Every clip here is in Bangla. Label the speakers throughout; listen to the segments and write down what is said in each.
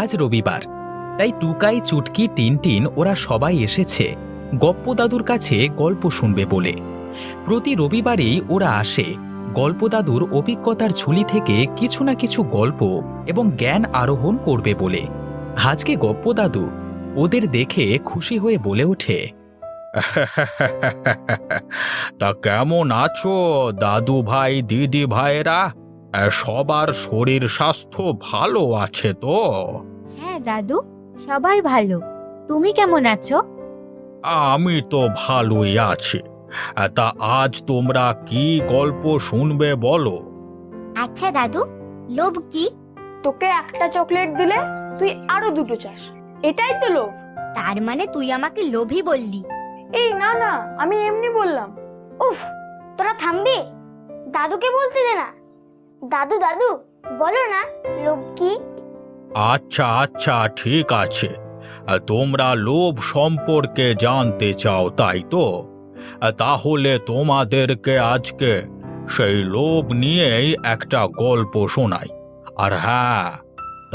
Speaker 1: আজ রবিবার, তাই টুকাই, চুটকি, টিনটিন ওরা সবাই এসেছে গপ্প দাদুর কাছে গল্প শুনবে বলে। প্রতি রবিবারেই ওরা আসে গল্প দাদুর অভিজ্ঞতার ঝুলি থেকে কিছু না কিছু গল্প এবং জ্ঞান আরোহণ করবে বলে। আজকে গপ্প দাদু ওদের দেখে খুশি হয়ে বলে ওঠে, তা কেমন আছো দাদু ভাই, দিদি ভাইরা? সবার শরীর স্বাস্থ্য ভালো আছে তো?
Speaker 2: হ্যাঁ দাদু, সবাই ভালো। তুমি কেমন আছো?
Speaker 1: আমি তো ভালোই আছি। তা আজ তোমরা কি গল্প শুনবে বলো?
Speaker 2: আচ্ছা দাদু, লোভ কি?
Speaker 3: তোকে একটা চকলেট দিলে তুই আরো দুটো চাস, এটাই তো লোভ।
Speaker 2: তার মানে তুই আমাকে লোভী বললি?
Speaker 3: এই না না, আমি এমনি বললাম।
Speaker 4: উফ, তোরা থামবি? দাদুকে বলতে দে না। দাদু দাদু বলো না, লোভ কি?
Speaker 1: আচ্ছা আচ্ছা, ঠিক আছে। তোমরা লোভ সম্পর্কে জানতে চাও, তাই তো? তাহলে তোমাদেরকে আজকে সেই লোভ নিয়েই একটা গল্প শোনাই। আর হ্যাঁ,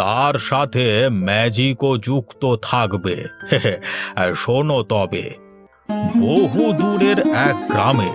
Speaker 1: তার সাথে ম্যাজিকও যুক্ত থাকবে। শোনো তবে। বহু দূরের এক গ্রামে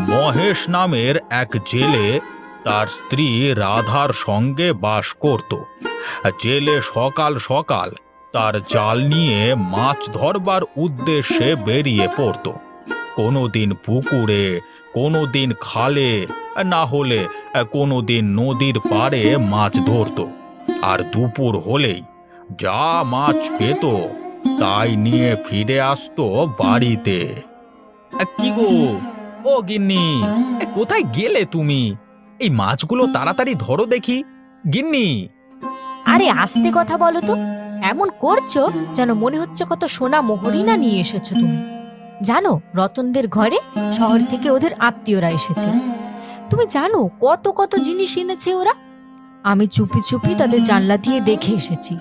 Speaker 1: মহেশ নামের এক জেলে তার স্ত্রী রাধার সঙ্গে বাস করত। জেলে সকাল সকাল তার জাল নিয়ে মাছ ধরবার উদ্দেশ্যে বেরিয়ে পড়ত। কোনোদিন পুকুরে, কোনোদিন খালে, না হলে কোনোদিন নদীর পাড়ে মাছ ধরত। আর দুপুর হলেই যা মাছ পেত তাই নিয়ে ফিরে আসতো বাড়িতে। কি গো, ও গিন্নি, কোথায় গেলে তুমি? এই মাছগুলো তাড়াতাড়ি ধরো দেখি, গিন্নি।
Speaker 5: আরে আস্তে কথা বলো তো। এমন করছো যেন মনে হচ্ছে কত সোনা মোহরই না নিয়ে এসেছো তুমি। জানো, রতনদের ঘরে শহর থেকে ওদের আত্মীয়রা এসেছে। তুমি জানো কত কত জিনিস এনেছে ওরা। আমি চুপি চুপি তাদের জানলা দিয়ে দেখে এসেছি।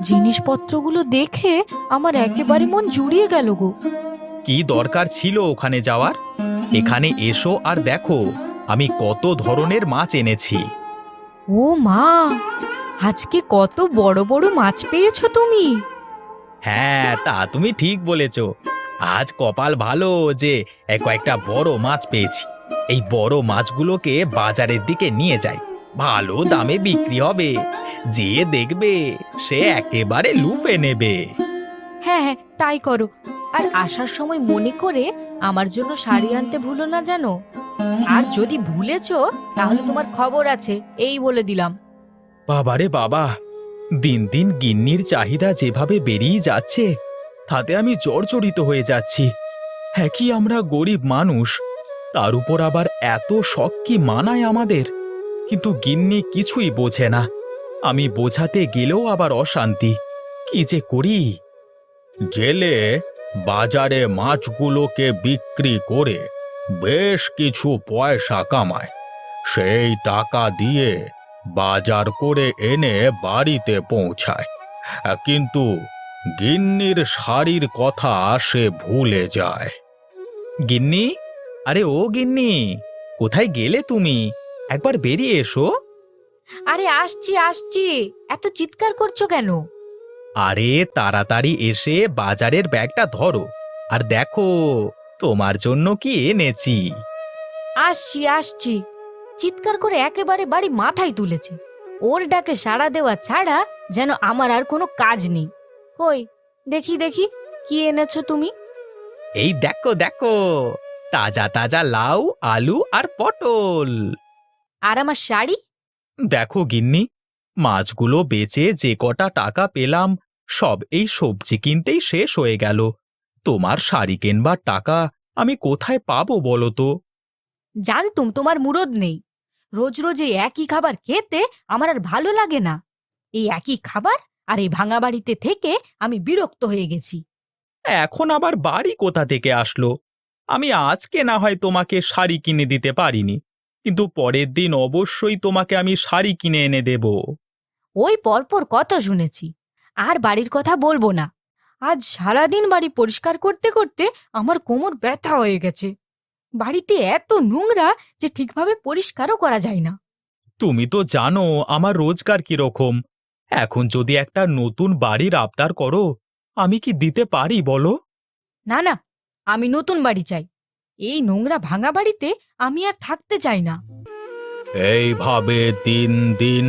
Speaker 5: জিনিসপত্রগুলো দেখে আমার একেবারে মন জুড়িয়ে গেল গো।
Speaker 1: কি দরকার ছিল ওখানে যাওয়ার? এখানে এসো আর দেখো আমি কত ধরনের মাছ এনেছি।
Speaker 5: ও মা, আজকে কত বড় বড় মাছ পেয়েছো তুমি।
Speaker 1: হ্যাঁ, তা তুমি ঠিক বলেছ। আজ কপাল ভালো যে কয়েকটা বড় মাছ পেয়েছি। এই বড় মাছগুলোকে বাজারের দিকে নিয়ে যাই, ভালো দামে বিক্রি হবে। যে দেখবে সে একেবারে লুফে নেবে।
Speaker 5: হ্যাঁ হ্যাঁ, তাই করো। আর আসার সময় মনে করে আমার জন্য শাড়ি আনতে ভুলো না জানো। আর যদি ভুলেছো তাহলে তোমার খবর আছে, এই বলে দিলাম।
Speaker 1: বাবারে বাবা, দিন দিন গিন্নির চাহিদা যেভাবে বেরিয়ে যাচ্ছে তাতে আমি জর্জরিত হয়ে যাচ্ছি। হ্যাঁ, কি আমরা গরিব মানুষ, তার উপর আবার এত শখ কি মানায় আমাদের? কিন্তু গিন্নি কিছুই বোঝে না। আমি বোঝাতে গেলেও আবার অশান্তি। কি যে করি! জেলে বাজারে মাছগুলোকে বিক্রি করে বেশ কিছু পয়সা কামায়। সেই টাকা দিয়ে বাজার করে এনে বাড়িতে পৌঁছায়। কিন্তু গিন্নির শাড়ির কথা সে ভুলে যায়। গিন্নি, আরে ও গিন্নি, কোথায় গেলে তুমি? একবার বেরিয়ে এসো।
Speaker 5: আরে আসছি আসছি, এত চিৎকার করছো কেন?
Speaker 1: আরে তাড়াতাড়ি এসে বাজারের ব্যাগটা ধরো আর দেখো তোমার জন্য কি এনেছি।
Speaker 5: আসছি আসছি। চিৎকার করে একেবারে বাড়ি মাথায় তুলেছে। ওর ডাকে সাড়া দেওয়া ছাড়া যেন আমার আর কোনো কাজ নেই। কই, দেখি দেখি, কি এনেছো তুমি?
Speaker 1: এই দেখো দেখো, তাজা তাজা লাউ, আলু আর পটল।
Speaker 5: আর আমার শাড়ি?
Speaker 1: দেখো গিন্নি, মাছগুলো বেচে যে কটা টাকা পেলাম সব এই সবজি কিনতেই শেষ হয়ে গেল। তোমার শাড়ি কেনবার টাকা আমি কোথায় পাবো বলো তো?
Speaker 5: জানতুম তোমার মুরদ নেই। রোজ রোজ এই একই খাবার খেতে আমার আর ভালো লাগে না। এই একই খাবার আর এই ভাঙা বাড়িতে থেকে আমি বিরক্ত হয়ে গেছি।
Speaker 1: এখন আবার বাড়ি কোথা থেকে আসলো? আমি আজকে না হয় তোমাকে শাড়ি কিনে দিতে পারিনি, কিন্তু পরের দিন অবশ্যই তোমাকে আমি শাড়ি কিনে এনে দেব।
Speaker 5: ওই পরপর কথা শুনেছি, আর বাড়ির কথা বলবো না। আজ সারাদিন বাড়ি পরিষ্কার করতে করতে আমার কোমর ব্যথা হয়ে গেছে। বাড়িতে এত নোংরা যে ঠিকভাবে পরিষ্কারও করা যায় না।
Speaker 1: তুমি তো জানো আমার রোজগার কিরকম। এখন যদি একটা নতুন বাড়ির আবদার করো, আমি কি দিতে পারি বলো?
Speaker 5: না না, আমি নতুন বাড়ি চাই। এই নোংরা ভাঙা বাড়িতে আমি আর থাকতে চাই না।
Speaker 1: এইভাবে দিন দিন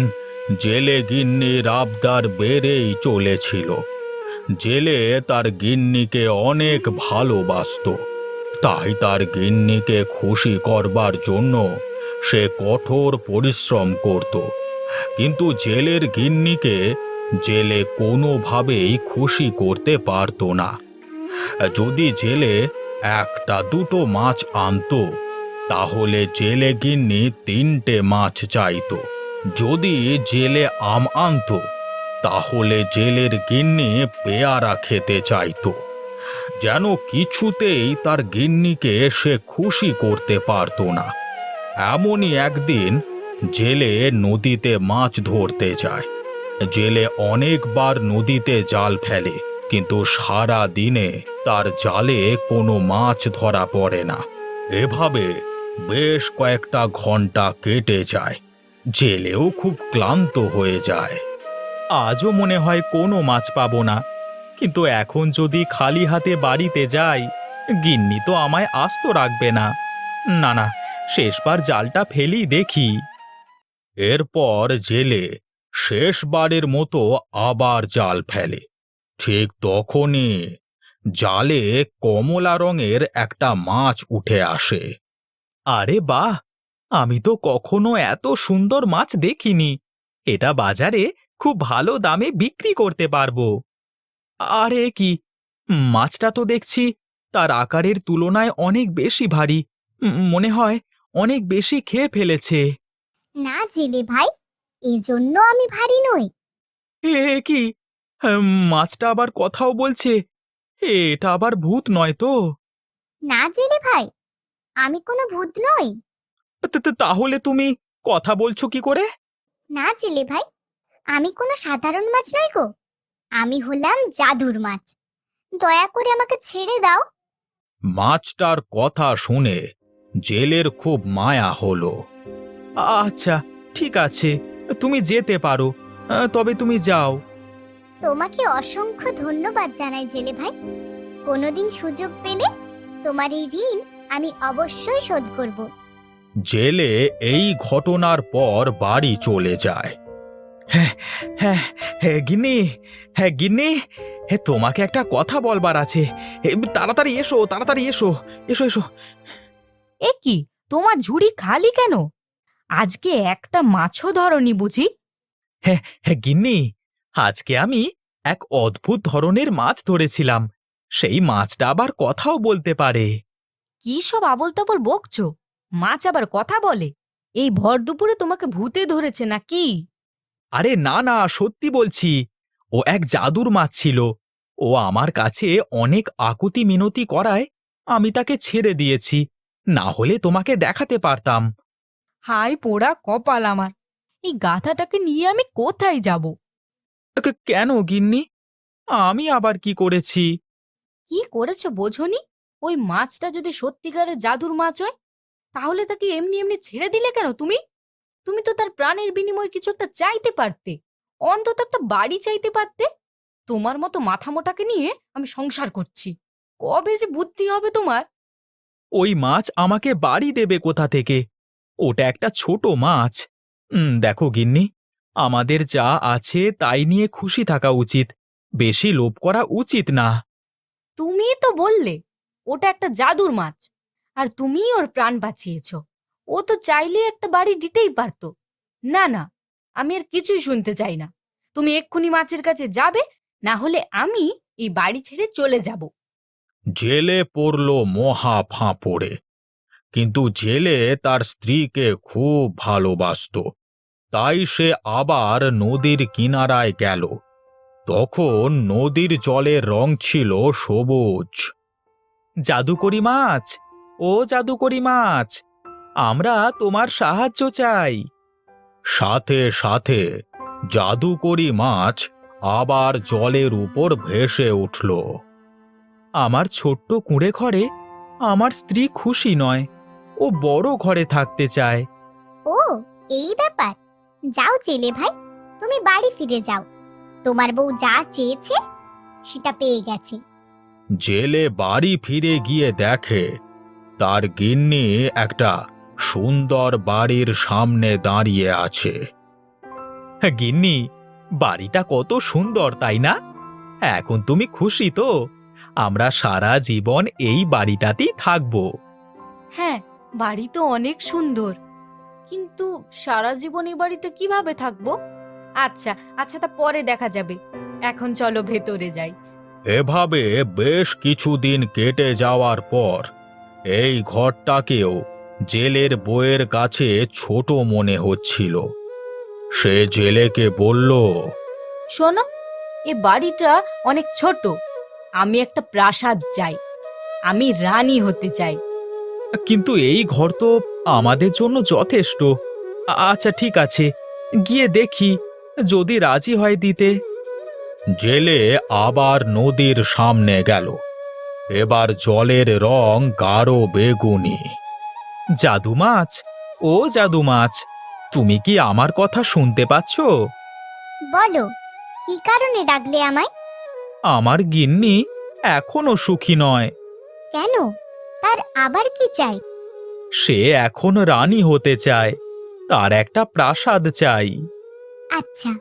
Speaker 1: জেলে গিন্নির আবদার বেড়েই চলেছিল। জেলে তার গিন্নিকে অনেক ভালোবাসতো, তাই তার গিন্নিকে খুশি করবার জন্য সে কঠোর পরিশ্রম করত। কিন্তু জেলের গিন্নিকে জেলে কোনোভাবেই খুশি করতে পারত না। যদি জেলে একটা দুটো মাছ আনতো, তাহলে জেলে গিন্নি 3টে মাছ চাইতো। যদি জেলে আম আনতো, তাহলে জেলের গিন্নি পেয়ারা খেতে চাইতো। যেন কিছুতেই তার গিন্নিকে সে খুশি করতে পারত না। এমনই একদিন জেলে নদীতে মাছ ধরতে যায়। জেলে অনেকবার নদীতে জাল ফেলে, কিন্তু সারা দিনে তার জালে কোনো মাছ ধরা পড়ে না। এভাবে বেশ কয়েকটা ঘন্টা কেটে যায়। জেলেও খুব ক্লান্ত হয়ে যায়। আজও মনে হয় কোনো মাছ পাবো না, কিন্তু এখন যদি খালি হাতে বাড়িতে যাই, গিন্নি তো আমায় আস্ত রাখবে না। না না, শেষবার জালটা ফেলি দেখি। এরপর জেলে শেষবারের মতো আবার জাল ফেলে। ঠিক তখনই জালে কমলা রঙের একটা মাছ উঠে আসে। আরে বাহ, আমি তো কখনো এত সুন্দর মাছ দেখিনি। এটা বাজারে খুব ভালো দামে বিক্রি করতে পারবো। আরে কি, মাছটা তো দেখছি তার আকারের তুলনায় অনেক বেশি ভারী। মনে হয় অনেক বেশি খেয়ে ফেলেছে।
Speaker 4: না জেলে ভাই, এজন্য আমি ভারী নই।
Speaker 1: এ কি, মাছটা আবার কথাও বলছে। এটা আবার ভূত নয় তো?
Speaker 4: না জেলে ভাই, আমি কোনো ভূত নই।
Speaker 1: তাহলে তুমি কথা বলছো কি করে?
Speaker 4: না জেলে ভাই, আমি কোনো সাধারণ মাছ নই গো। আমি হলাম জাদুর মাছ। দয়া করে আমাকে ছেড়ে দাও।
Speaker 1: মাছটার কথা শুনে জেলের খুব মায়া হলো। আচ্ছা, ঠিক আছে, তুমি যেতে পারো। তবে তুমি যাও।
Speaker 4: তোমাকে অসংখ্য ধন্যবাদ জানাই জেলে ভাই। কোনোদিন সুযোগ পেলে তোমার এই ঋণ আমি অবশ্যই শোধ করব।
Speaker 1: জেলে এই ঘটনার পর বাড়ি চলে যায়। হ্যাঁ হ্যাঁ হ্যাঁ গিন্নি, হ্যাঁ গিন্নি, হ্যাঁ তোমাকে একটা কথা বলবার আছে। তাড়াতাড়ি এসো, তাড়াতাড়ি এসো, এসো এসো।
Speaker 5: এ কি, তোমার ঝুড়ি খালি কেন? আজকে একটা মাছও ধরনি বুঝি?
Speaker 1: হ্যাঁ হ্যাঁ গিন্নি, আজকে আমি এক অদ্ভুত ধরনের মাছ ধরেছিলাম। সেই মাছটা আবার কথাও বলতে পারে।
Speaker 5: কি সব আবোল তাবোল বকছো? মাছ আবার কথা বলে? এই ভর দুপুরে তোমাকে ভূতে ধরেছে নাকি?
Speaker 1: আরে না না, সত্যি বলছি। ও এক জাদুর মাছ ছিল। ও আমার কাছে অনেক আকুতি মিনতি করায় আমি তাকে ছেড়ে দিয়েছি, না হলে তোমাকে দেখাতে পারতাম।
Speaker 5: হাই পোড়া কপাল আমার! এই গাধাটাকে নিয়ে আমি কোথায় যাব?
Speaker 1: কেন গিন্নি, আমি আবার কি করেছি?
Speaker 5: কি করেছো বোঝনি? ওই মাছটা যদি সত্যিকারের জাদুর মাছ হয়, তাহলে তাকে এমনি এমনি ছেড়ে দিলে কেন তুমি? তুমি তো তার প্রাণের বিনিময়ে কিছু একটা চাইতে পারতে, অন্তত একটা বাড়ি চাইতে পারতে। তোমার মতো মাথা মোটাকে নিয়ে আমি সংসার করছি। কবে যে বুদ্ধি হবে তোমার?
Speaker 1: ওই মাছ আমাকে বাড়ি দেবে কোথা থেকে? ওটা একটা ছোট মাছ। দেখো গিন্নি, আমাদের যা আছে তাই নিয়ে খুশি থাকা উচিত, বেশি লোভ করা উচিত না।
Speaker 5: তুমিই তো বললে ওটা একটা জাদুর মাছ, আর তুমিই ওর প্রাণ বাঁচিয়েছ। ও তো চাইলে একটা বাড়ি দিতেই পারতো। না না, আমি আর কিছুই শুনতে চাই না। তুমি এক্ষুনি মাছের কাছে যাবে, না হলে আমি এই বাড়ি ছেড়ে চলে যাব।
Speaker 1: জেলে পড়ল মহা ফাঁপড়ে। কিন্তু জেলে তার স্ত্রীকে খুব ভালোবাসতো, তাই সে আবার নদীর কিনারায় গেল। তখন নদীর জলের রং ছিল সবুজ। জাদুকরি মাছ, ও জাদুকরি মাছ, আমরা তোমার সাহায্য চাই। সাথে সাথে জাদুকরি মাছ আবার জলের উপর ভেসে উঠল। আমার ছোট্ট কুঁড়ে ঘরে আমার স্ত্রী খুশি নয়, ও বড় ঘরে থাকতে চায়।
Speaker 4: ও, এই ব্যাপার। যাও জেলে ভাই, তুমি বাড়ি ফিরে যাও, তোমার বউ যা চেয়েছে সেটা পেয়ে গেছে।
Speaker 1: জেলে বাড়ি ফিরে গিয়ে দেখে তার গিন্নি একটা সুন্দর বাড়ির সামনে দাঁড়িয়ে আছে। গিন্নি, বাড়িটা কত সুন্দর তাই না? এখন তুমি খুশি তো? আমরা সারা জীবন এই বাড়িটাতেই থাকবো।
Speaker 5: হ্যাঁ, বাড়ি তো অনেক সুন্দর, কিন্তু সারা জীবন এই বাড়িতে কিভাবে থাকবো? আচ্ছা আচ্ছা, তা পরে দেখা যাবে, এখন চলো ভেতরে যাই।
Speaker 1: এভাবে বেশ কিছুদিন কেটে যাওয়ার পর এই ঘরটাকেও জেলের বউয়ের কাছে ছোট মনে হচ্ছিল। সে জেলেকে বলল,
Speaker 5: শোনো, এ বাড়িটা অনেক ছোট, আমি একটা প্রাসাদ চাই, আমি রানী হতে চাই।
Speaker 1: কিন্তু এই ঘর তো আমাদের জন্য যথেষ্ট। আচ্ছা ঠিক আছে, গিয়ে দেখি যদি রাজি হয় দিতে। জেলে আবার নদীর সামনে গেল। এবার জলের রং গাঢ় বেগুনি। জাদু মাছ, ও জাদু মাছ, তুমি কি আমার কথা শুনতে পাচ্ছ?
Speaker 4: বলো, কি কারণে ডাকলে আমায়?
Speaker 1: আমার গিন্নি এখনো সুখী নয়।
Speaker 4: কেন? তার আবার কি চাই?
Speaker 1: সে এখন রানী হতে চায়, তার একটা প্রাসাদ চাই।
Speaker 4: আচ্ছা,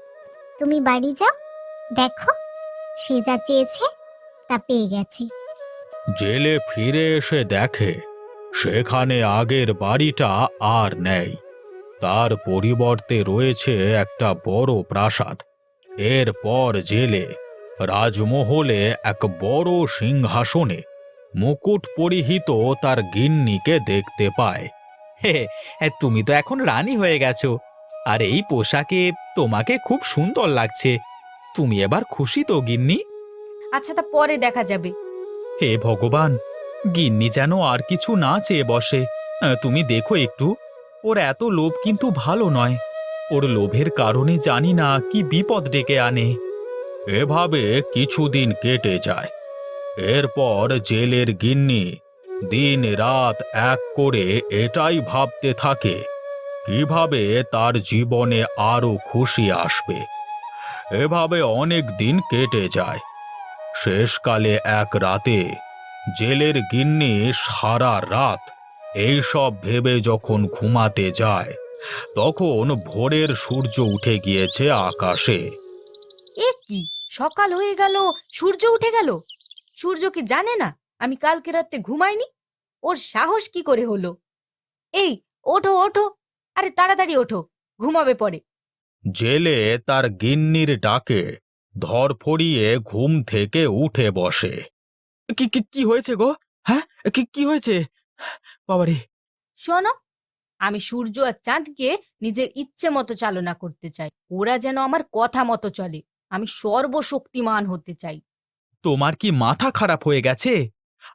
Speaker 4: তুমি বাড়ি যাও, দেখো সে যা চেয়েছে তা পেয়ে গেছে।
Speaker 1: জেলে ফিরে এসে দেখে সেখানে আগের বাড়িটা আর নেই, তার পরিবর্তে রয়েছে একটা বড় প্রাসাদ। এরপর জেলে রাজমহলে এক বড় সিংহাসনে মুকুট পরিহিত তার গিন্নিকে দেখতে পায়। হে, তুমি তো এখন রানী হয়ে গেছো, আর এই পোশাকে তোমাকে খুব সুন্দর লাগছে। তুমি এবার খুশি তো গিন্নি?
Speaker 5: আচ্ছা, তা পরে দেখা যাবে।
Speaker 1: হে ভগবান, গিন্নি যেন আর কিছু না চেয়ে বসে। তুমি দেখো একটু, ওর এত লোভ কিন্তু ভালো নয়। ওর লোভের কারণে জানি না কি বিপদ ডেকে আনে। এভাবে কিছুদিন কেটে যায়। এরপর জেলের গিন্নি দিন রাত এক করে এটাই ভাবতে থাকে কিভাবে তার জীবনে আরো খুশি আসবে। এভাবে অনেক দিন কেটে যায়। শেষকালে এক রাতে জেলের গিন্নি সারা রাত এইসব ভেবে যখন ঘুমাতে যায়, তখন ভোরের সূর্য উঠে গিয়েছে আকাশে।
Speaker 5: এ কি, সকাল হয়ে গেল, সূর্য উঠে গেল? সূর্য কি জানে না আমি কালকে রাতে ঘুমাইনি? ওর সাহস কি করে হলো? এই, ওঠো ওঠো, আরে তাড়াতাড়ি ওঠো, ঘুমাবে পরে।
Speaker 1: জেলে তার গিন্নির ডাকে ধরফড়িয়ে ঘুম থেকে উঠে বসে। কি কি কি হয়েছে গো? হ্যাঁ, কি কি হয়েছে? বাবারে!
Speaker 5: শোনো, আমি সূর্য আর চাঁদকে নিজের ইচ্ছে মতো চালনা করতে চাই, ওরা যেন আমার কথা মতো চলে। আমি সর্বশক্তিমান হতে চাই।
Speaker 1: তোমার কি মাথা খারাপ হয়ে গেছে?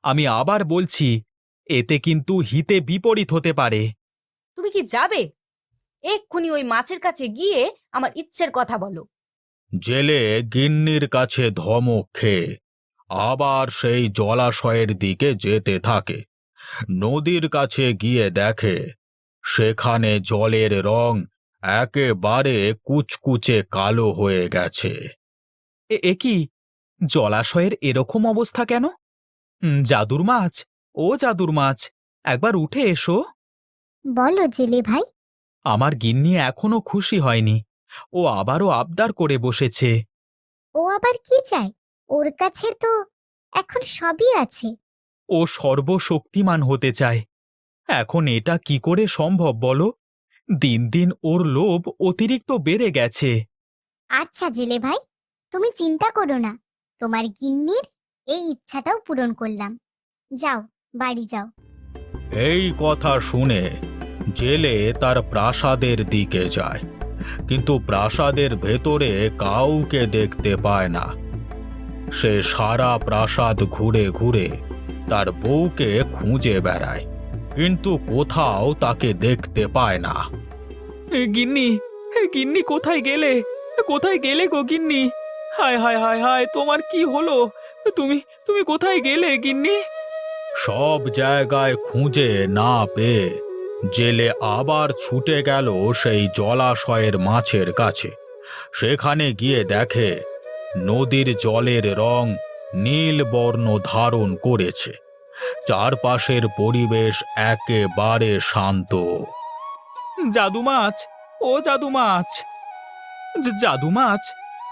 Speaker 1: আমি আবার বলছি, এতে কিন্তু হিতে বিপরীত হতে পারে।
Speaker 5: তুমি কি যাবে? এক্ষুনি ওই মাছের কাছে গিয়ে আমার ইচ্ছের কথা বলো।
Speaker 1: জেলে গিন্নির কাছে ধমক খেয়ে আবার সেই জলাশয়ের দিকে যেতে থাকে। নদীর কাছে গিয়ে দেখে সেখানে জলের রং একেবারে কুচকুচে কালো হয়ে গেছে। এ কি, জলাশয়ের এরকম অবস্থা কেন? জাদুর মাছ, ও জাদুর মাছ, একবার উঠে এসো।
Speaker 4: বলো জেলে ভাই।
Speaker 1: আমার গিন্নি এখনো খুশি হয়নি, ও আবারও আবদার করে বসেছে।
Speaker 4: ও আবার কি চায়? ওর কাছে তো এখন সবই আছে।
Speaker 1: ও সর্বশক্তিমান হতে চায়। এখন এটা কি করে সম্ভব বলো? দিন দিন ওর লোভ অতিরিক্ত বেড়ে গেছে।
Speaker 4: আচ্ছা জেলে ভাই, তুমি চিন্তা করো না, তোমার গিন্নির এই ইচ্ছাটাও পূরণ করলাম। যাও, বাড়ি যাও।
Speaker 1: এই কথা শুনে জেলে তার প্রাসাদের দিকে যায়, কিন্তু প্রাসাদের ভেতরে কাউকে দেখতে পায় না। সে সারা প্রাসাদ ঘুরে ঘুরে তার বউকে খুঁজে বেড়ায়, কিন্তু কোথাও তাকে দেখতে পায় না। গিন্নি, গিন্নি কোথায় গেলে? কোথায় গেলে গো গিন্নি? হায় হায় হায় হায়, তোমার কি হলো? তুমি তুমি কোথায় গেলে গিন্নি? সব জায়গায় খুঁজে না পেয়ে জেলে আবার ছুটে গেল সেই জলাশয়ের মাছের কাছে। সেখানে গিয়ে দেখে নদীর জলের রং নীল বর্ণ ধারণ করেছে। চারপাশের পরিবেশ একেবারে শান্ত।
Speaker 6: জাদু মাছ, ও জাদু মাছ, জাদু মাছ,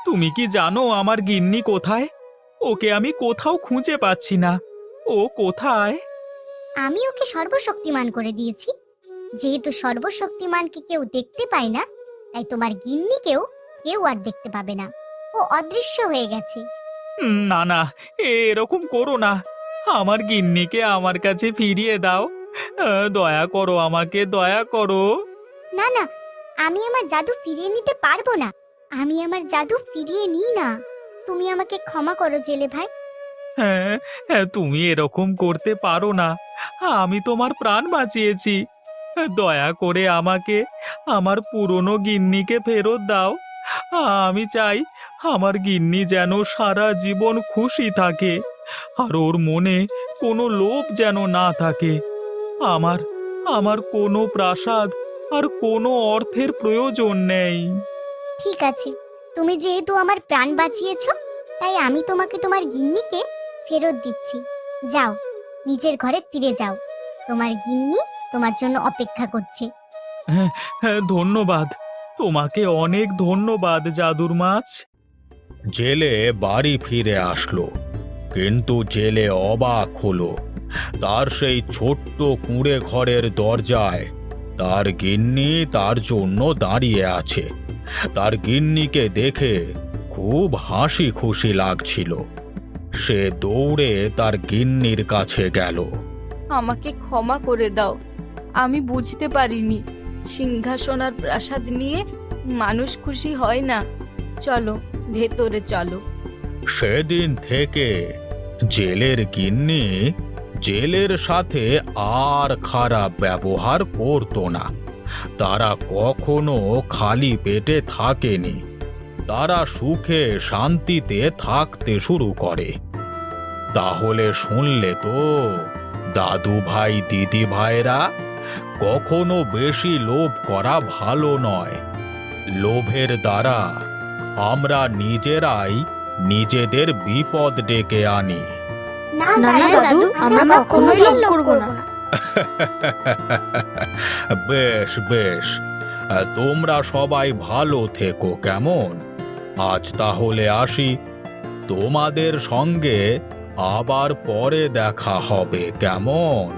Speaker 6: তুমি কি জানো আমার গিন্নি কোথায়? ওকে আমি কোথাও খুঁজে পাচ্ছি না। ও কোথায়?
Speaker 4: আমি ওকে সর্বশক্তিমান করে দিয়েছি। যেহেতু সর্বশক্তিমানকে কেউ দেখতে পায় না, তাই তোমার গিন্নিকেও কেউ আর দেখতে পাবে না। ও অদৃশ্য হয়ে গেছে।
Speaker 6: না না, এরকম করো না। আমার গিন্নিকে আমার কাছে ফিরিয়ে দাও। দয়া করো, আমাকে দয়া করো।
Speaker 4: না না, আমি আমার জাদু ফিরিয়ে নিতে পারবো না। আমি আমার জাদু ফিরিয়ে নিই না। তুমি আমাকে ক্ষমা করো জেলে ভাই।
Speaker 6: হ্যাঁ হ্যাঁ, তুমি এরকম করতে পারো না। আমি তোমার প্রাণ বাঁচিয়েছি। দয়া করে আমাকে আমার পুরনো গিন্নিকে ফেরত দাও। আমি চাই আমার গিন্নি যেন সারা জীবন খুশি থাকে, আর ওর মনে কোনো লোভ যেন না থাকে। আমার আমার কোনো প্রাসাদ আর কোনো অর্থের প্রয়োজন নেই।
Speaker 4: ঠিক আছে, তুমি যেহেতু আমার প্রাণ বাঁচিয়েছো, তাই আমি তোমাকে তোমার গিন্নিকে ফেরত দিচ্ছি। যাও, নিজের ঘরে ফিরে যাও। তোমার গিন্নি তোমার জন্য অপেক্ষা করছে।
Speaker 6: হ্যাঁ, ধন্যবাদ, তোমাকে অনেক ধন্যবাদ জাদুর মাছ।
Speaker 1: জেলে বাড়ি ফিরে আসলো, কিন্তু জেলে অবাক হলো। তার সেই ছোট্ট কুঁড়ে ঘরের দরজায় তার গিন্নি তার জন্য দাঁড়িয়ে আছে। তার গিন্নিকে দেখে খুব হাসি খুশি লাগছিল। সে দৌড়ে তার গিন্নির কাছে গেল।
Speaker 7: আমাকে ক্ষমা করে দাও, আমি বুঝতে পারিনি সিংহাসন আর প্রাসাদ নিয়ে মানুষ খুশি হয় না। চলো ভেতরে চলো।
Speaker 1: সেদিন থেকে জেলের গিন্নি জেলের সাথে আর খারাপ ব্যবহার করতো না। তারা কখনো খালি পেটে থাকেনি। তারা সুখে শান্তিতে থাকতে শুরু করে। তাহলে শুনলে তো দাদু ভাই দিদি ভাইরা, কখনো বেশি লোভ করা ভালো নয়। লোভের দ্বারা আমরা নিজেরাই নিজেদের বিপদ ডেকে আনি।
Speaker 3: না
Speaker 2: না দাদু, আমরা কখনোই লোভ করবো না।
Speaker 1: বেশ বেশ, তোমরা সবাই ভালো থেকো কেমন? আজ তাহলে আসি। তোমাদের সঙ্গে আবার পরে দেখা হবে কেমন?